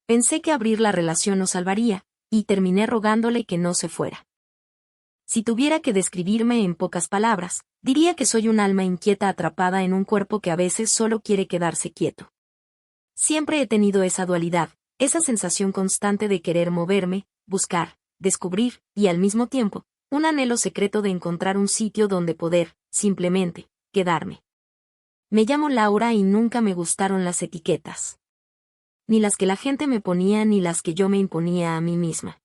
Pensé que abrir la relación nos salvaría, y terminé rogándole que no se fuera. Si tuviera que describirme en pocas palabras, diría que soy un alma inquieta atrapada en un cuerpo que a veces solo quiere quedarse quieto. Siempre he tenido esa dualidad, esa sensación constante de querer moverme, buscar, descubrir, y al mismo tiempo, un anhelo secreto de encontrar un sitio donde poder, simplemente, quedarme. Me llamo Laura y nunca me gustaron las etiquetas. Ni las que la gente me ponía ni las que yo me imponía a mí misma.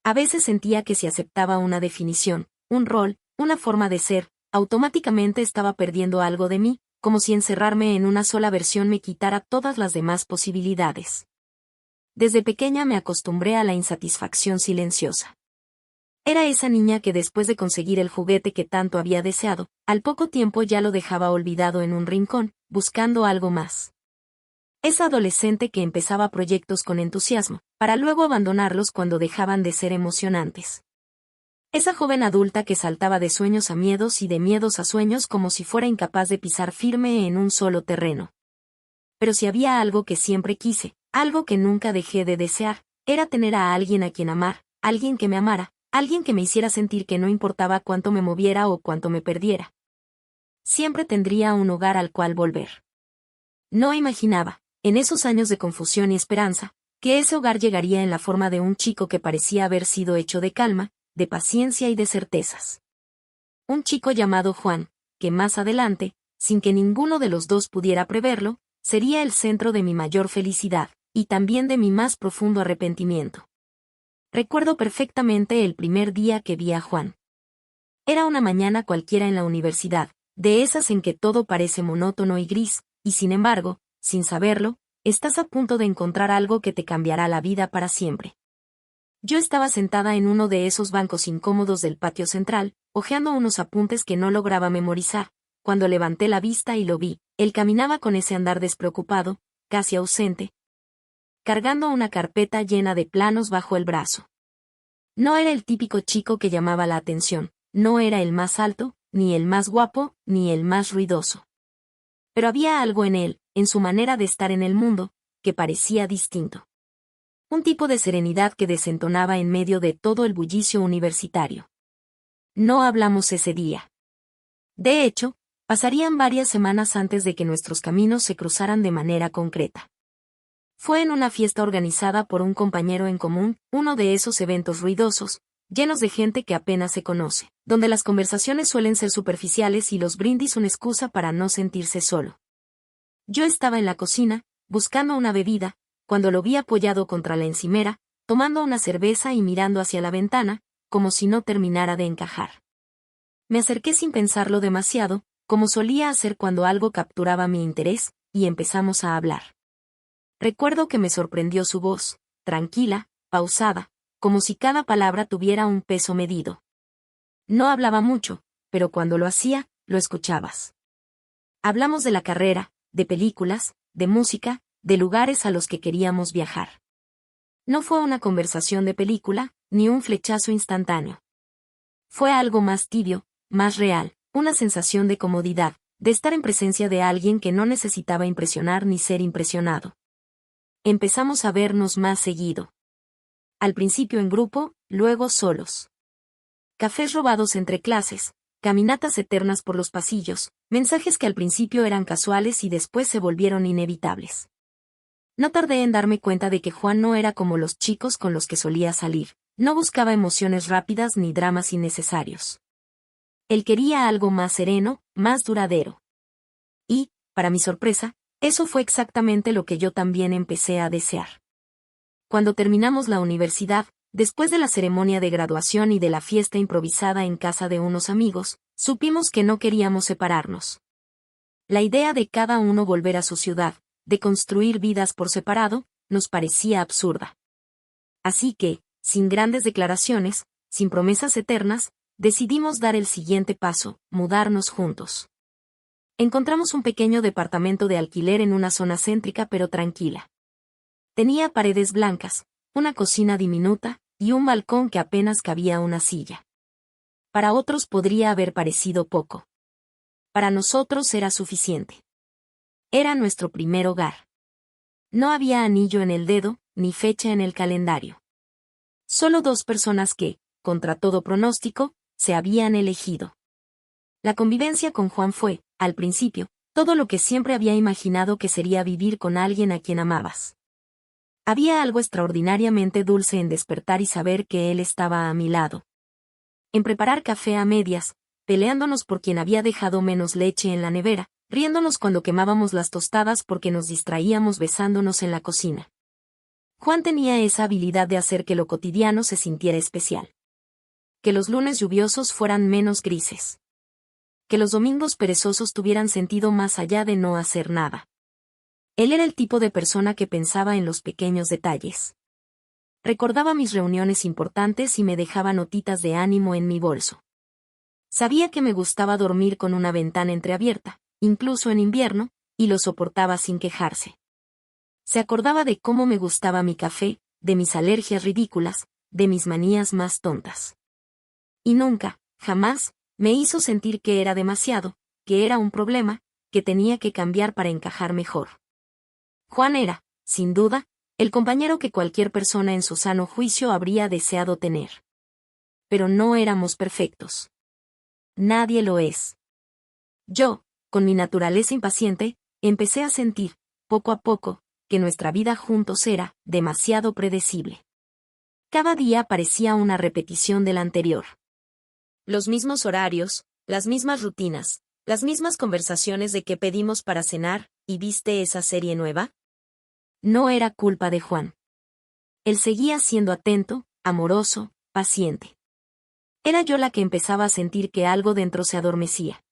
A veces sentía que si aceptaba una definición, un rol, una forma de ser, automáticamente estaba perdiendo algo de mí, como si encerrarme en una sola versión me quitara todas las demás posibilidades. Desde pequeña me acostumbré a la insatisfacción silenciosa. Era esa niña que después de conseguir el juguete que tanto había deseado, al poco tiempo ya lo dejaba olvidado en un rincón, buscando algo más. Esa adolescente que empezaba proyectos con entusiasmo, para luego abandonarlos cuando dejaban de ser emocionantes. Esa joven adulta que saltaba de sueños a miedos y de miedos a sueños como si fuera incapaz de pisar firme en un solo terreno. Pero si había algo que siempre quise, algo que nunca dejé de desear, era tener a alguien a quien amar, alguien que me amara, alguien que me hiciera sentir que no importaba cuánto me moviera o cuánto me perdiera. Siempre tendría un hogar al cual volver. No imaginaba, en esos años de confusión y esperanza, que ese hogar llegaría en la forma de un chico que parecía haber sido hecho de calma, de paciencia y de certezas. Un chico llamado Juan, que más adelante, sin que ninguno de los dos pudiera preverlo, sería el centro de mi mayor felicidad, y también de mi más profundo arrepentimiento. Recuerdo perfectamente el primer día que vi a Juan. Era una mañana cualquiera en la universidad, de esas en que todo parece monótono y gris, y sin embargo, sin saberlo, estás a punto de encontrar algo que te cambiará la vida para siempre. Yo estaba sentada en uno de esos bancos incómodos del patio central, hojeando unos apuntes que no lograba memorizar, cuando levanté la vista y lo vi. Él caminaba con ese andar despreocupado, casi ausente, cargando una carpeta llena de planos bajo el brazo. No era el típico chico que llamaba la atención, no era el más alto, ni el más guapo, ni el más ruidoso. Pero había algo en él, en su manera de estar en el mundo, que parecía distinto. Un tipo de serenidad que desentonaba en medio de todo el bullicio universitario. No hablamos ese día. De hecho, pasarían varias semanas antes de que nuestros caminos se cruzaran de manera concreta. Fue en una fiesta organizada por un compañero en común, uno de esos eventos ruidosos, llenos de gente que apenas se conoce, donde las conversaciones suelen ser superficiales y los brindis una excusa para no sentirse solo. Yo estaba en la cocina, buscando una bebida, cuando lo vi apoyado contra la encimera, tomando una cerveza y mirando hacia la ventana, como si no terminara de encajar. Me acerqué sin pensarlo demasiado, como solía hacer cuando algo capturaba mi interés, y empezamos a hablar. Recuerdo que me sorprendió su voz, tranquila, pausada, como si cada palabra tuviera un peso medido. No hablaba mucho, pero cuando lo hacía, lo escuchabas. Hablamos de la carrera, de películas, de música, de lugares a los que queríamos viajar. No fue una conversación de película, ni un flechazo instantáneo. Fue algo más tibio, más real, una sensación de comodidad, de estar en presencia de alguien que no necesitaba impresionar ni ser impresionado. Empezamos a vernos más seguido. Al principio en grupo, luego solos. Cafés robados entre clases, caminatas eternas por los pasillos, mensajes que al principio eran casuales y después se volvieron inevitables. No tardé en darme cuenta de que Juan no era como los chicos con los que solía salir, no buscaba emociones rápidas ni dramas innecesarios. Él quería algo más sereno, más duradero. Y, para mi sorpresa, eso fue exactamente lo que yo también empecé a desear. Cuando terminamos la universidad, después de la ceremonia de graduación y de la fiesta improvisada en casa de unos amigos, supimos que no queríamos separarnos. La idea de cada uno volver a su ciudad, de construir vidas por separado, nos parecía absurda. Así que, sin grandes declaraciones, sin promesas eternas, decidimos dar el siguiente paso, mudarnos juntos. Encontramos un pequeño departamento de alquiler en una zona céntrica pero tranquila. Tenía paredes blancas, una cocina diminuta, y un balcón que apenas cabía una silla. Para otros podría haber parecido poco. Para nosotros era suficiente. Era nuestro primer hogar. No había anillo en el dedo, ni fecha en el calendario. Solo 2 personas que, contra todo pronóstico, se habían elegido. La convivencia con Juan fue, al principio, todo lo que siempre había imaginado que sería vivir con alguien a quien amabas. Había algo extraordinariamente dulce en despertar y saber que él estaba a mi lado. En preparar café a medias, peleándonos por quien había dejado menos leche en la nevera, riéndonos cuando quemábamos las tostadas porque nos distraíamos besándonos en la cocina. Juan tenía esa habilidad de hacer que lo cotidiano se sintiera especial. Que los lunes lluviosos fueran menos grises. Que los domingos perezosos tuvieran sentido más allá de no hacer nada. Él era el tipo de persona que pensaba en los pequeños detalles. Recordaba mis reuniones importantes y me dejaba notitas de ánimo en mi bolso. Sabía que me gustaba dormir con una ventana entreabierta, incluso en invierno, y lo soportaba sin quejarse. Se acordaba de cómo me gustaba mi café, de mis alergias ridículas, de mis manías más tontas. Y nunca, jamás, me hizo sentir que era demasiado, que era un problema, que tenía que cambiar para encajar mejor. Juan era, sin duda, el compañero que cualquier persona en su sano juicio habría deseado tener. Pero no éramos perfectos. Nadie lo es. Yo, con mi naturaleza impaciente, empecé a sentir, poco a poco, que nuestra vida juntos era demasiado predecible. Cada día parecía una repetición del anterior. Los mismos horarios, las mismas rutinas, las mismas conversaciones de qué pedimos para cenar, ¿y viste esa serie nueva? No era culpa de Juan. Él seguía siendo atento, amoroso, paciente. Era yo la que empezaba a sentir que algo dentro se adormecía.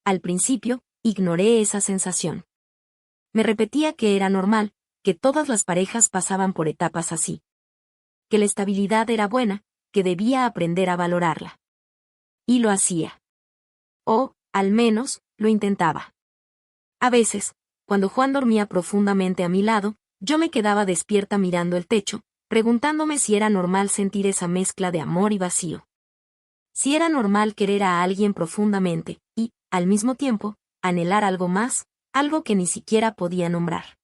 Al principio, ignoré esa sensación. Me repetía que era normal, que todas las parejas pasaban por etapas así. Que la estabilidad era buena, que debía aprender a valorarla. Y lo hacía. O, al menos, lo intentaba. A veces, cuando Juan dormía profundamente a mi lado, yo me quedaba despierta mirando el techo, preguntándome si era normal sentir esa mezcla de amor y vacío. Si era normal querer a alguien profundamente, y, al mismo tiempo, anhelar algo más, algo que ni siquiera podía nombrar.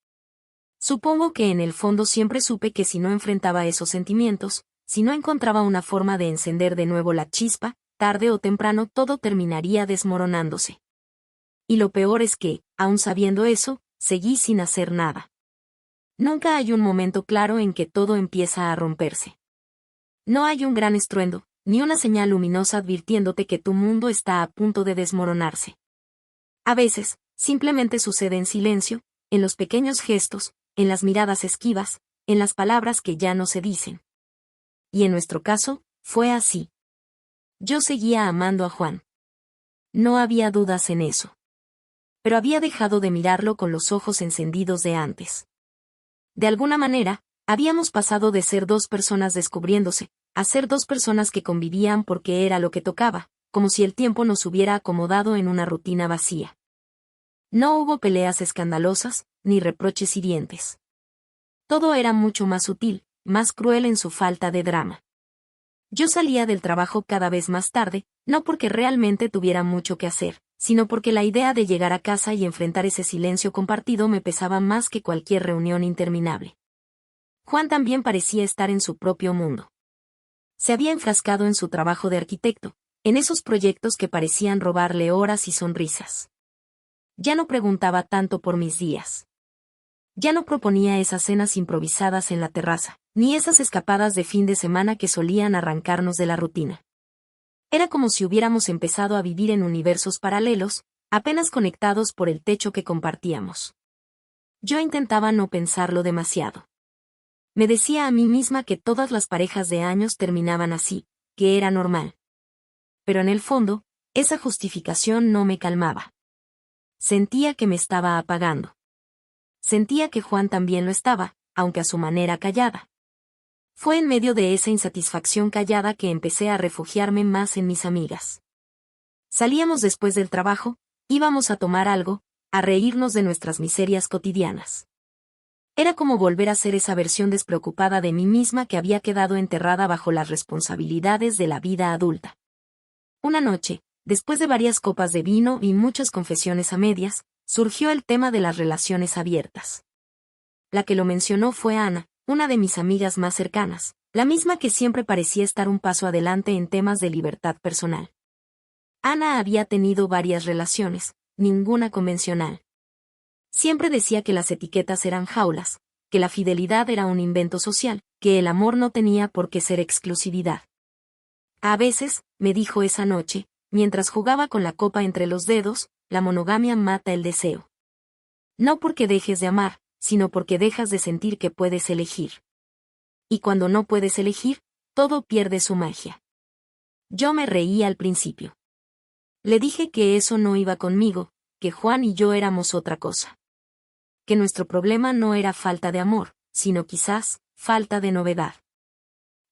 Supongo que en el fondo siempre supe que si no enfrentaba esos sentimientos, si no encontraba una forma de encender de nuevo la chispa, tarde o temprano todo terminaría desmoronándose. Y lo peor es que, aun sabiendo eso, seguí sin hacer nada. Nunca hay un momento claro en que todo empieza a romperse. No hay un gran estruendo, ni una señal luminosa advirtiéndote que tu mundo está a punto de desmoronarse. A veces, simplemente sucede en silencio, en los pequeños gestos, en las miradas esquivas, en las palabras que ya no se dicen. Y en nuestro caso, fue así. Yo seguía amando a Juan. No había dudas en eso. Pero había dejado de mirarlo con los ojos encendidos de antes. De alguna manera, habíamos pasado de ser 2 personas descubriéndose, a ser 2 personas que convivían porque era lo que tocaba, como si el tiempo nos hubiera acomodado en una rutina vacía. No hubo peleas escandalosas, ni reproches hirientes. Todo era mucho más sutil, más cruel en su falta de drama. Yo salía del trabajo cada vez más tarde, no porque realmente tuviera mucho que hacer, sino porque la idea de llegar a casa y enfrentar ese silencio compartido me pesaba más que cualquier reunión interminable. Juan también parecía estar en su propio mundo. Se había enfrascado en su trabajo de arquitecto, en esos proyectos que parecían robarle horas y sonrisas. Ya no preguntaba tanto por mis días. Ya no proponía esas cenas improvisadas en la terraza, ni esas escapadas de fin de semana que solían arrancarnos de la rutina. Era como si hubiéramos empezado a vivir en universos paralelos, apenas conectados por el techo que compartíamos. Yo intentaba no pensarlo demasiado. Me decía a mí misma que todas las parejas de años terminaban así, que era normal. Pero en el fondo, esa justificación no me calmaba. Sentía que me estaba apagando. Sentía que Juan también lo estaba, aunque a su manera callada. Fue en medio de esa insatisfacción callada que empecé a refugiarme más en mis amigas. Salíamos después del trabajo, íbamos a tomar algo, a reírnos de nuestras miserias cotidianas. Era como volver a ser esa versión despreocupada de mí misma que había quedado enterrada bajo las responsabilidades de la vida adulta. Una noche, después de varias copas de vino y muchas confesiones a medias, surgió el tema de las relaciones abiertas. La que lo mencionó fue Ana, una de mis amigas más cercanas, la misma que siempre parecía estar un paso adelante en temas de libertad personal. Ana había tenido varias relaciones, ninguna convencional. Siempre decía que las etiquetas eran jaulas, que la fidelidad era un invento social, que el amor no tenía por qué ser exclusividad. A veces, me dijo esa noche, mientras jugaba con la copa entre los dedos, la monogamia mata el deseo. No porque dejes de amar, sino porque dejas de sentir que puedes elegir. Y cuando no puedes elegir, todo pierde su magia. Yo me reí al principio. Le dije que eso no iba conmigo, que Juan y yo éramos otra cosa. Que nuestro problema no era falta de amor, sino quizás, falta de novedad.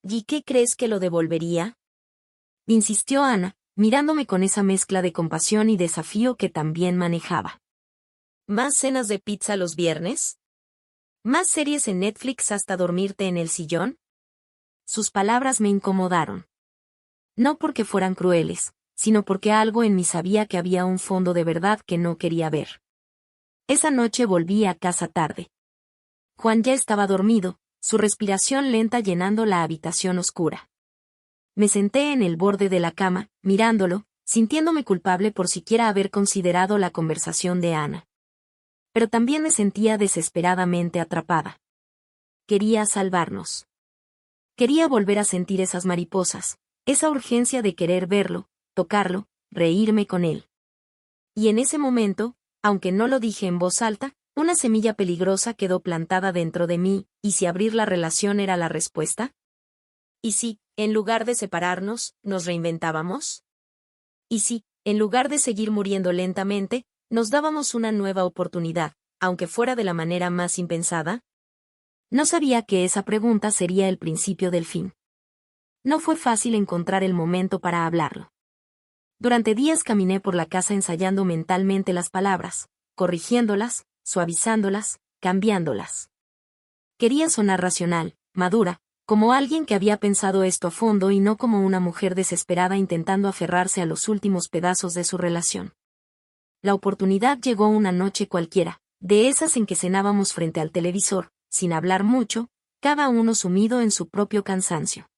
¿Y qué crees que lo devolvería? Insistió Ana, mirándome con esa mezcla de compasión y desafío que también manejaba. ¿Más cenas de pizza los viernes? ¿Más series en Netflix hasta dormirte en el sillón? Sus palabras me incomodaron. No porque fueran crueles, sino porque algo en mí sabía que había un fondo de verdad que no quería ver. Esa noche volví a casa tarde. Juan ya estaba dormido, su respiración lenta llenando la habitación oscura. Me senté en el borde de la cama, mirándolo, sintiéndome culpable por siquiera haber considerado la conversación de Ana. Pero también me sentía desesperadamente atrapada. Quería salvarnos. Quería volver a sentir esas mariposas, esa urgencia de querer verlo, tocarlo, reírme con él. Y en ese momento, aunque no lo dije en voz alta, una semilla peligrosa quedó plantada dentro de mí, ¿y si abrir la relación era la respuesta? ¿Y si, en lugar de separarnos, nos reinventábamos? ¿Y si, en lugar de seguir muriendo lentamente, nos dábamos una nueva oportunidad, aunque fuera de la manera más impensada? No sabía que esa pregunta sería el principio del fin. No fue fácil encontrar el momento para hablarlo. Durante días caminé por la casa ensayando mentalmente las palabras, corrigiéndolas, suavizándolas, cambiándolas. Quería sonar racional, madura, como alguien que había pensado esto a fondo y no como una mujer desesperada intentando aferrarse a los últimos pedazos de su relación. La oportunidad llegó una noche cualquiera, de esas en que cenábamos frente al televisor, sin hablar mucho, cada uno sumido en su propio cansancio.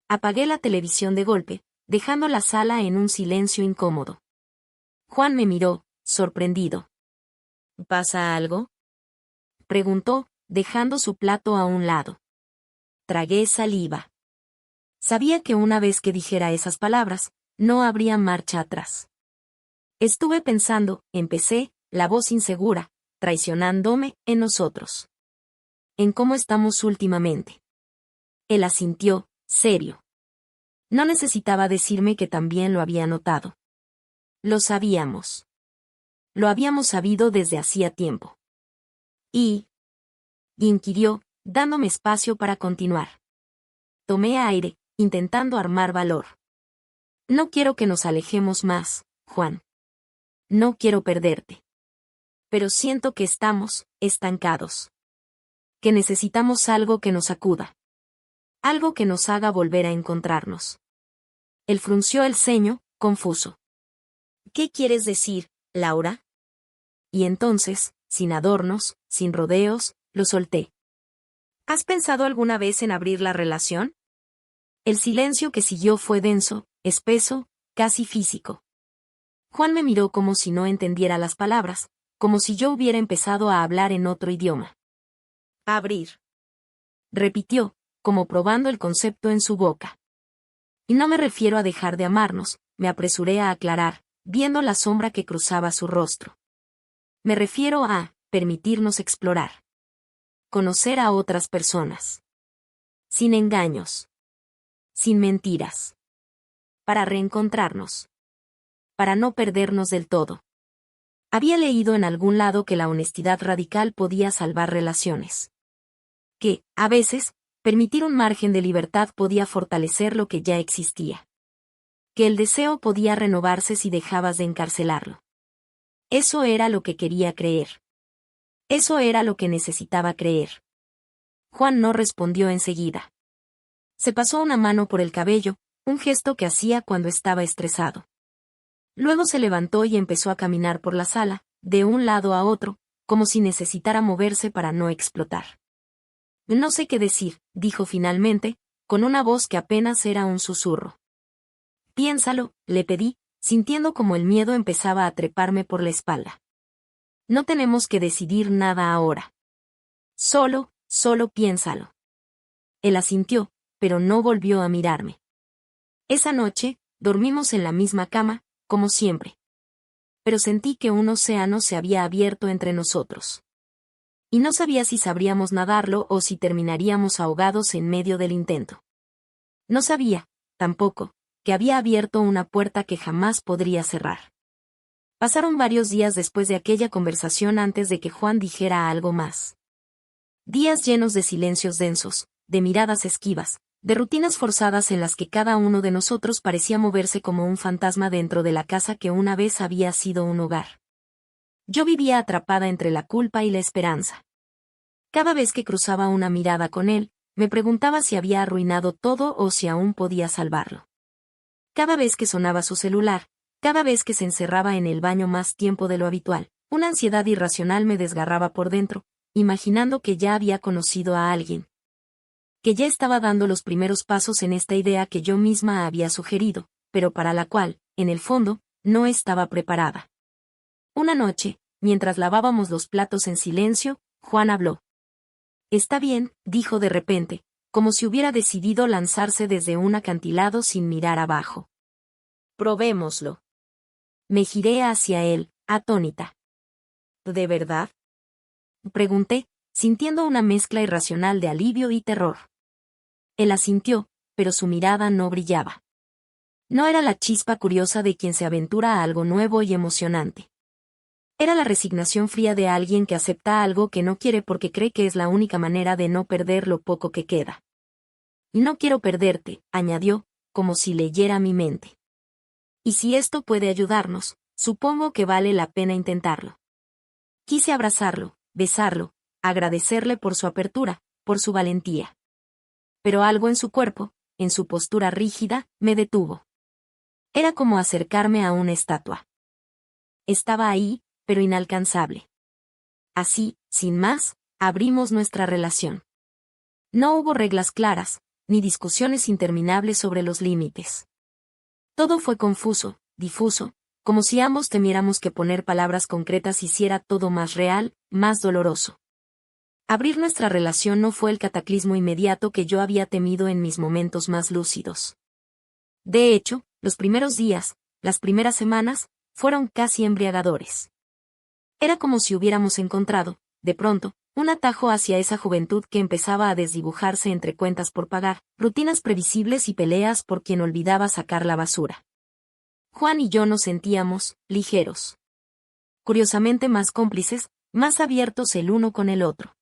Apagué la televisión de golpe, dejando la sala en un silencio incómodo. Juan me miró, sorprendido. ¿Pasa algo?, preguntó, dejando su plato a un lado. Tragué saliva. Sabía que una vez que dijera esas palabras, no habría marcha atrás. Estuve pensando, empecé, la voz insegura, traicionándome, en nosotros. En cómo estamos últimamente. Él asintió, serio. No necesitaba decirme que también lo había notado. Lo sabíamos. Lo habíamos sabido desde hacía tiempo. Y inquirió, dándome espacio para continuar. Tomé aire, intentando armar valor. No quiero que nos alejemos más, Juan. No quiero perderte. Pero siento que estamos estancados. Que necesitamos algo que nos sacuda. Algo que nos haga volver a encontrarnos. Él frunció el ceño, confuso. ¿Qué quieres decir, Laura? Y entonces, sin adornos, sin rodeos, lo solté. ¿Has pensado alguna vez en abrir la relación? El silencio que siguió fue denso, espeso, casi físico. Juan me miró como si no entendiera las palabras, como si yo hubiera empezado a hablar en otro idioma. Abrir. Repitió, como probando el concepto en su boca. Y no me refiero a dejar de amarnos, me apresuré a aclarar, viendo la sombra que cruzaba su rostro. Me refiero a permitirnos explorar. Conocer a otras personas. Sin engaños. Sin mentiras. Para reencontrarnos. Para no perdernos del todo. Había leído en algún lado que la honestidad radical podía salvar relaciones. Que, a veces, permitir un margen de libertad podía fortalecer lo que ya existía. Que el deseo podía renovarse si dejabas de encarcelarlo. Eso era lo que quería creer. Eso era lo que necesitaba creer. Juan no respondió enseguida. Se pasó una mano por el cabello, un gesto que hacía cuando estaba estresado. Luego se levantó y empezó a caminar por la sala, de un lado a otro, como si necesitara moverse para no explotar. No sé qué decir, dijo finalmente, con una voz que apenas era un susurro. Piénsalo, le pedí, sintiendo como el miedo empezaba a treparme por la espalda. No tenemos que decidir nada ahora. Solo piénsalo. Él asintió, pero no volvió a mirarme. Esa noche, dormimos en la misma cama, como siempre. Pero sentí que un océano se había abierto entre nosotros. Y no sabía si sabríamos nadarlo o si terminaríamos ahogados en medio del intento. No sabía, tampoco, que había abierto una puerta que jamás podría cerrar. Pasaron varios días después de aquella conversación antes de que Juan dijera algo más. Días llenos de silencios densos, de miradas esquivas, de rutinas forzadas en las que cada uno de nosotros parecía moverse como un fantasma dentro de la casa que una vez había sido un hogar. Yo vivía atrapada entre la culpa y la esperanza. Cada vez que cruzaba una mirada con él, me preguntaba si había arruinado todo o si aún podía salvarlo. Cada vez que sonaba su celular, cada vez que se encerraba en el baño más tiempo de lo habitual, una ansiedad irracional me desgarraba por dentro, imaginando que ya había conocido a alguien. Que ya estaba dando los primeros pasos en esta idea que yo misma había sugerido, pero para la cual, en el fondo, no estaba preparada. Una noche, mientras lavábamos los platos en silencio, Juan habló. Está bien, dijo de repente, como si hubiera decidido lanzarse desde un acantilado sin mirar abajo. Probémoslo. Me giré hacia él, atónita. ¿De verdad? Pregunté, sintiendo una mezcla irracional de alivio y terror. Él asintió, pero su mirada no brillaba. No era la chispa curiosa de quien se aventura a algo nuevo y emocionante. Era la resignación fría de alguien que acepta algo que no quiere porque cree que es la única manera de no perder lo poco que queda. Y no quiero perderte, añadió, como si leyera mi mente. Y si esto puede ayudarnos, supongo que vale la pena intentarlo. Quise abrazarlo, besarlo, agradecerle por su apertura, por su valentía. Pero algo en su cuerpo, en su postura rígida, me detuvo. Era como acercarme a una estatua. Estaba ahí, pero inalcanzable. Así, sin más, abrimos nuestra relación. No hubo reglas claras, ni discusiones interminables sobre los límites. Todo fue confuso, difuso, como si ambos temiéramos que poner palabras concretas hiciera todo más real, más doloroso. Abrir nuestra relación no fue el cataclismo inmediato que yo había temido en mis momentos más lúcidos. De hecho, los primeros días, las primeras semanas, fueron casi embriagadores. Era como si hubiéramos encontrado, de pronto, un atajo hacia esa juventud que empezaba a desdibujarse entre cuentas por pagar, rutinas previsibles y peleas por quien olvidaba sacar la basura. Juan y yo nos sentíamos, ligeros. Curiosamente más cómplices, más abiertos el uno con el otro.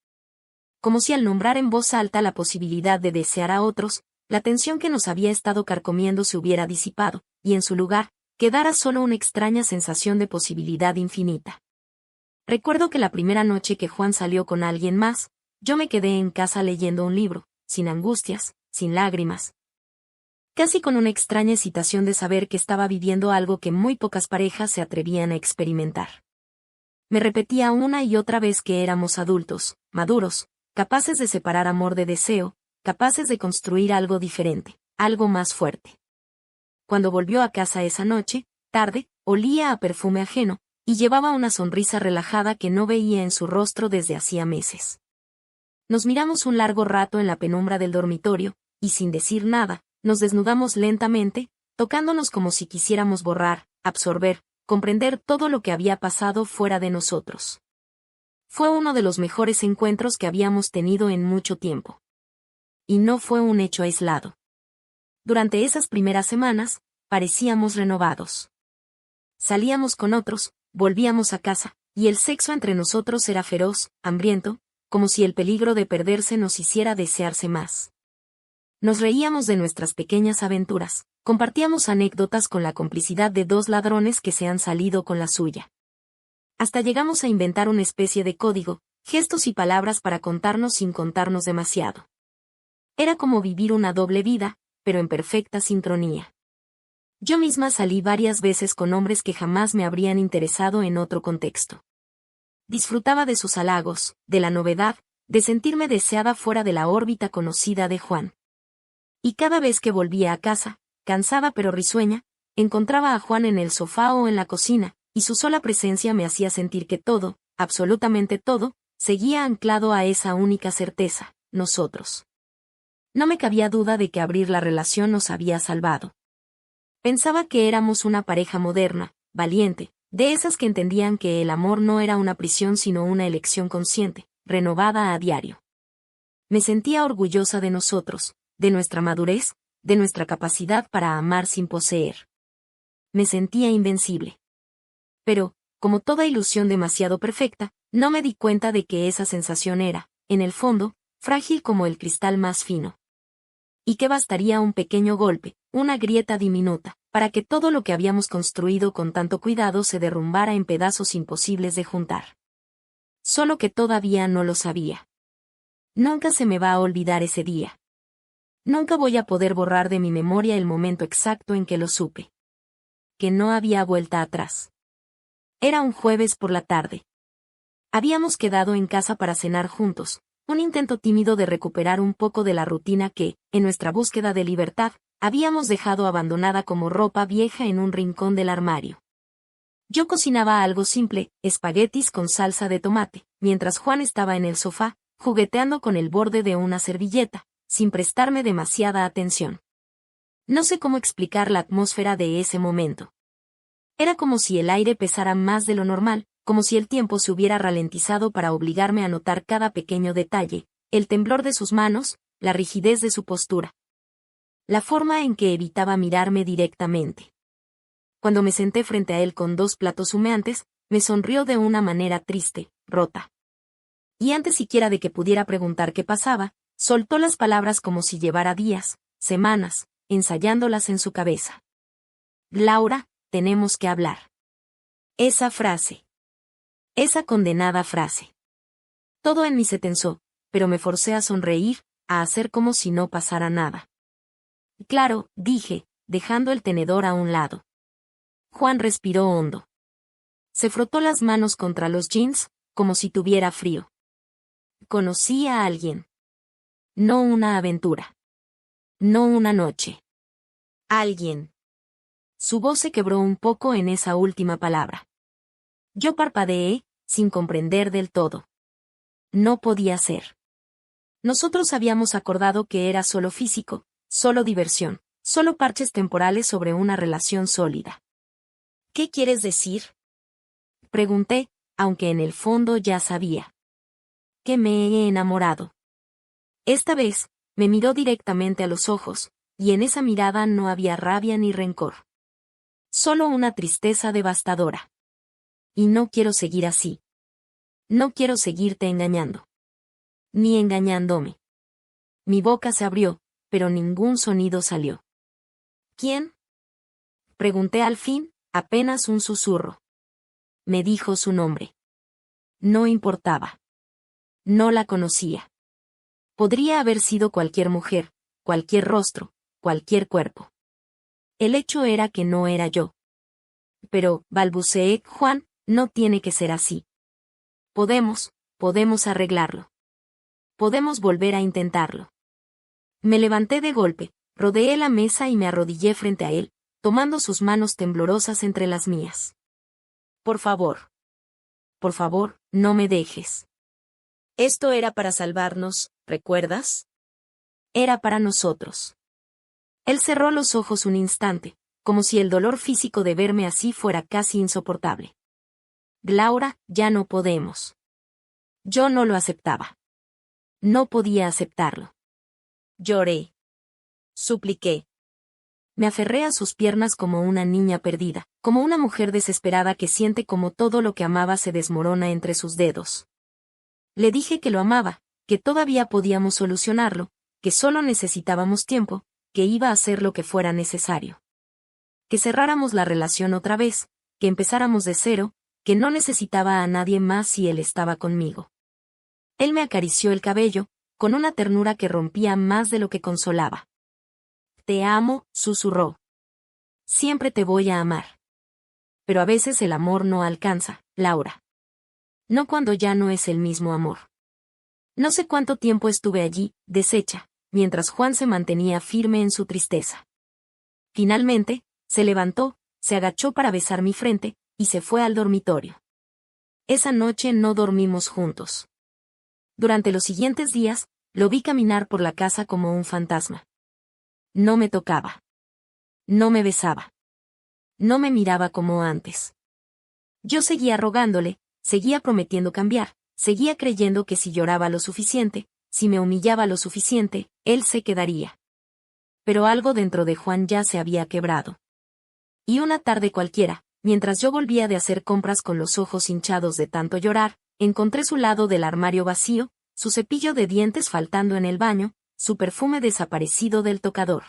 Como si al nombrar en voz alta la posibilidad de desear a otros, la tensión que nos había estado carcomiendo se hubiera disipado, y en su lugar, quedara solo una extraña sensación de posibilidad infinita. Recuerdo que la primera noche que Juan salió con alguien más, yo me quedé en casa leyendo un libro, sin angustias, sin lágrimas. Casi con una extraña excitación de saber que estaba viviendo algo que muy pocas parejas se atrevían a experimentar. Me repetía una y otra vez que éramos adultos, maduros, capaces de separar amor de deseo, capaces de construir algo diferente, algo más fuerte. Cuando volvió a casa esa noche, tarde, olía a perfume ajeno, y llevaba una sonrisa relajada que no veía en su rostro desde hacía meses. Nos miramos un largo rato en la penumbra del dormitorio, y sin decir nada, nos desnudamos lentamente, tocándonos como si quisiéramos borrar, absorber, comprender todo lo que había pasado fuera de nosotros. Fue uno de los mejores encuentros que habíamos tenido en mucho tiempo. Y no fue un hecho aislado. Durante esas primeras semanas, parecíamos renovados. Salíamos con otros, volvíamos a casa, y el sexo entre nosotros era feroz, hambriento, como si el peligro de perderse nos hiciera desearse más. Nos reíamos de nuestras pequeñas aventuras, compartíamos anécdotas con la complicidad de dos ladrones que se han salido con la suya. Hasta llegamos a inventar una especie de código, gestos y palabras para contarnos sin contarnos demasiado. Era como vivir una doble vida, pero en perfecta sincronía. Yo misma salí varias veces con hombres que jamás me habrían interesado en otro contexto. Disfrutaba de sus halagos, de la novedad, de sentirme deseada fuera de la órbita conocida de Juan. Y cada vez que volvía a casa, cansada pero risueña, encontraba a Juan en el sofá o en la cocina, y su sola presencia me hacía sentir que todo, absolutamente todo, seguía anclado a esa única certeza: nosotros. No me cabía duda de que abrir la relación nos había salvado. Pensaba que éramos una pareja moderna, valiente, de esas que entendían que el amor no era una prisión sino una elección consciente, renovada a diario. Me sentía orgullosa de nosotros, de nuestra madurez, de nuestra capacidad para amar sin poseer. Me sentía invencible. Pero, como toda ilusión demasiado perfecta, no me di cuenta de que esa sensación era, en el fondo, frágil como el cristal más fino. Y que bastaría un pequeño golpe, una grieta diminuta, para que todo lo que habíamos construido con tanto cuidado se derrumbara en pedazos imposibles de juntar. Solo que todavía no lo sabía. Nunca se me va a olvidar ese día. Nunca voy a poder borrar de mi memoria el momento exacto en que lo supe. Que no había vuelta atrás. Era un jueves por la tarde. Habíamos quedado en casa para cenar juntos, un intento tímido de recuperar un poco de la rutina que, en nuestra búsqueda de libertad, habíamos dejado abandonada como ropa vieja en un rincón del armario. Yo cocinaba algo simple, espaguetis con salsa de tomate, mientras Juan estaba en el sofá, jugueteando con el borde de una servilleta, sin prestarme demasiada atención. No sé cómo explicar la atmósfera de ese momento. Era como si el aire pesara más de lo normal, como si el tiempo se hubiera ralentizado para obligarme a notar cada pequeño detalle, el temblor de sus manos, la rigidez de su postura, la forma en que evitaba mirarme directamente. Cuando me senté frente a él con 2 platos humeantes, me sonrió de una manera triste, rota. Y antes siquiera de que pudiera preguntar qué pasaba, soltó las palabras como si llevara días, semanas, ensayándolas en su cabeza. Laura, tenemos que hablar. Esa frase. Esa condenada frase. Todo en mí se tensó, pero me forcé a sonreír, a hacer como si no pasara nada. Claro, dije, dejando el tenedor a un lado. Juan respiró hondo. Se frotó las manos contra los jeans, como si tuviera frío. Conocí a alguien. No una aventura. No una noche. Alguien. Su voz se quebró un poco en esa última palabra. Yo parpadeé, sin comprender del todo. No podía ser. Nosotros habíamos acordado que era solo físico, solo diversión, solo parches temporales sobre una relación sólida. ¿Qué quieres decir? Pregunté, aunque en el fondo ya sabía. Que me he enamorado. Esta vez, me miró directamente a los ojos, y en esa mirada no había rabia ni rencor. Solo una tristeza devastadora. Y no quiero seguir así. No quiero seguirte engañando. Ni engañándome. Mi boca se abrió, pero ningún sonido salió. ¿Quién? Pregunté al fin, apenas un susurro. Me dijo su nombre. No importaba. No la conocía. Podría haber sido cualquier mujer, cualquier rostro, cualquier cuerpo. El hecho era que no era yo. Pero, balbuceé, Juan, no tiene que ser así. Podemos arreglarlo. Podemos volver a intentarlo. Me levanté de golpe, rodeé la mesa y me arrodillé frente a él, tomando sus manos temblorosas entre las mías. Por favor, no me dejes. Esto era para salvarnos, ¿recuerdas? Era para nosotros. Él cerró los ojos un instante, como si el dolor físico de verme así fuera casi insoportable. Laura, ya no podemos. Yo no lo aceptaba. No podía aceptarlo. Lloré. Supliqué. Me aferré a sus piernas como una niña perdida, como una mujer desesperada que siente como todo lo que amaba se desmorona entre sus dedos. Le dije que lo amaba, que todavía podíamos solucionarlo, que solo necesitábamos tiempo, que iba a hacer lo que fuera necesario. Que cerráramos la relación otra vez, que empezáramos de cero, que no necesitaba a nadie más si él estaba conmigo. Él me acarició el cabello, con una ternura que rompía más de lo que consolaba. Te amo, susurró. Siempre te voy a amar. Pero a veces el amor no alcanza, Laura. No cuando ya no es el mismo amor. No sé cuánto tiempo estuve allí, deshecha, mientras Juan se mantenía firme en su tristeza. Finalmente, se levantó, se agachó para besar mi frente, y se fue al dormitorio. Esa noche no dormimos juntos. Durante los siguientes días, lo vi caminar por la casa como un fantasma. No me tocaba. No me besaba. No me miraba como antes. Yo seguía rogándole, seguía prometiendo cambiar, seguía creyendo que si lloraba lo suficiente, si me humillaba lo suficiente, él se quedaría. Pero algo dentro de Juan ya se había quebrado. Y una tarde cualquiera, mientras yo volvía de hacer compras con los ojos hinchados de tanto llorar, encontré su lado del armario vacío, su cepillo de dientes faltando en el baño, su perfume desaparecido del tocador.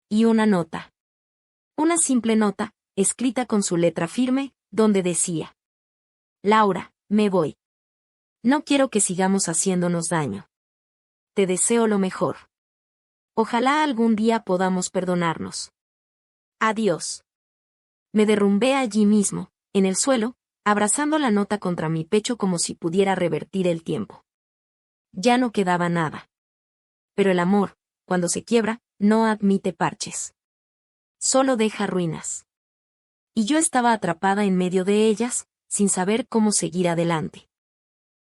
Y una nota. Una simple nota, escrita con su letra firme, donde decía: Laura, me voy. No quiero que sigamos haciéndonos daño. Te deseo lo mejor. Ojalá algún día podamos perdonarnos. Adiós. Me derrumbé allí mismo, en el suelo, abrazando la nota contra mi pecho como si pudiera revertir el tiempo. Ya no quedaba nada. Pero el amor, cuando se quiebra, no admite parches. Solo deja ruinas. Y yo estaba atrapada en medio de ellas, sin saber cómo seguir adelante.